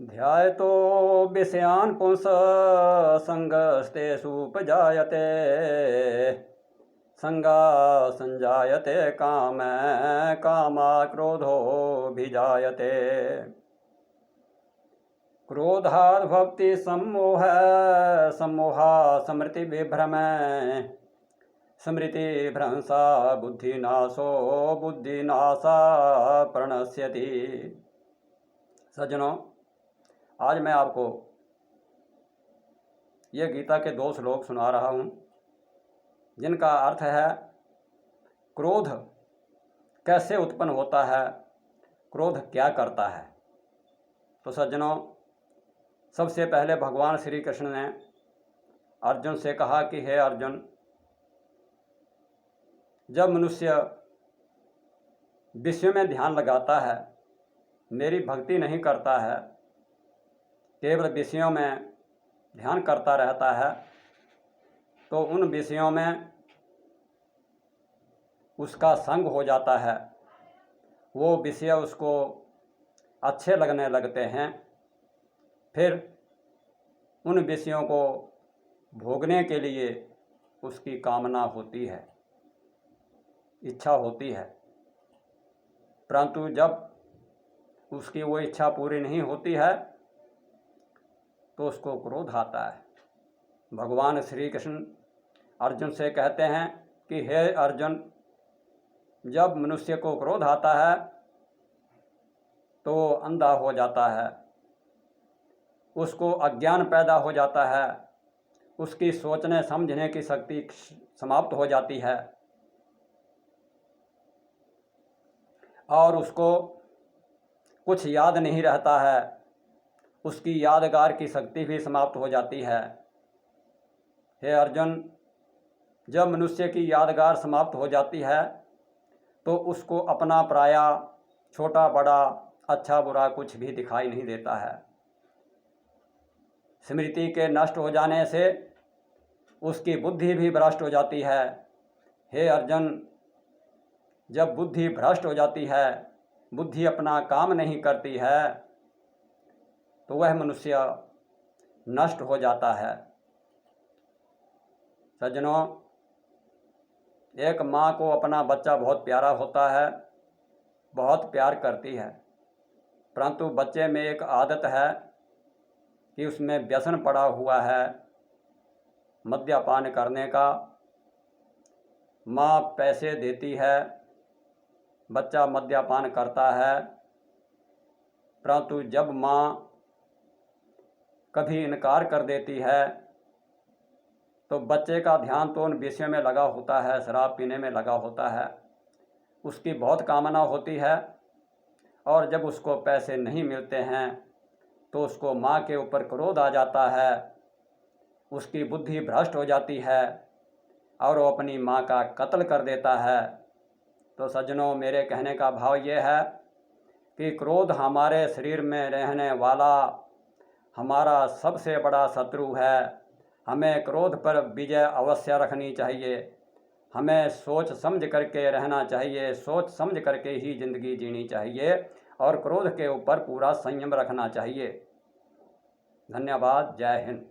ध्यायतो विषयान् पुंस संगस्तेषुपजायते संगा संजायते काम कामात् क्रोधोऽभिजायते क्रोधात् भक्ति सम्मोह सम्मोहात् स्मृति विभ्रम स्मृति भ्रंसा बुद्धिनाशो बुद्धिनाशा प्रणश्यति। सज्जनों, आज मैं आपको ये गीता के 2 श्लोक सुना रहा हूँ जिनका अर्थ है क्रोध कैसे उत्पन्न होता है, क्रोध क्या करता है। तो सज्जनों, सबसे पहले भगवान श्री कृष्ण ने अर्जुन से कहा कि हे अर्जुन, जब मनुष्य विषय में ध्यान लगाता है, मेरी भक्ति नहीं करता है, केवल विषयों में ध्यान करता रहता है, तो उन विषयों में उसका संग हो जाता है। वो विषय उसको अच्छे लगने लगते हैं। फिर उन विषयों को भोगने के लिए उसकी कामना होती है, इच्छा होती है, परंतु जब उसकी वो इच्छा पूरी नहीं होती है तो उसको क्रोध आता है। भगवान श्री कृष्ण अर्जुन से कहते हैं कि हे अर्जुन, जब मनुष्य को क्रोध आता है तो वो अंधा हो जाता है, उसको अज्ञान पैदा हो जाता है, उसकी सोचने समझने की शक्ति समाप्त हो जाती है और उसको कुछ याद नहीं रहता है, उसकी यादगार की शक्ति भी समाप्त हो जाती है। हे अर्जुन, जब मनुष्य की यादगार समाप्त हो जाती है तो उसको अपना पराया, छोटा बड़ा, अच्छा बुरा कुछ भी दिखाई नहीं देता है। स्मृति के नष्ट हो जाने से उसकी बुद्धि भी भ्रष्ट हो जाती है। हे अर्जुन, जब बुद्धि भ्रष्ट हो जाती है, बुद्धि अपना काम नहीं करती है, तो वह मनुष्य नष्ट हो जाता है। सज्जनों, एक माँ को अपना बच्चा बहुत प्यारा होता है, बहुत प्यार करती है, परंतु बच्चे में एक आदत है कि उसमें व्यसन पड़ा हुआ है मद्यपान करने का। माँ पैसे देती है, बच्चा मद्यपान करता है, परंतु जब माँ कभी इनकार कर देती है तो बच्चे का ध्यान तो उन विषयों में लगा होता है, शराब पीने में लगा होता है, उसकी बहुत कामना होती है और जब उसको पैसे नहीं मिलते हैं तो उसको माँ के ऊपर क्रोध आ जाता है, उसकी बुद्धि भ्रष्ट हो जाती है और वो अपनी माँ का कत्ल कर देता है। तो सज्जनों, मेरे कहने का भाव ये है कि क्रोध हमारे शरीर में रहने वाला हमारा सबसे बड़ा शत्रु है। हमें क्रोध पर विजय अवश्य रखनी चाहिए। हमें सोच समझ करके रहना चाहिए, सोच समझ करके ही ज़िंदगी जीनी चाहिए और क्रोध के ऊपर पूरा संयम रखना चाहिए। धन्यवाद। जय हिंद।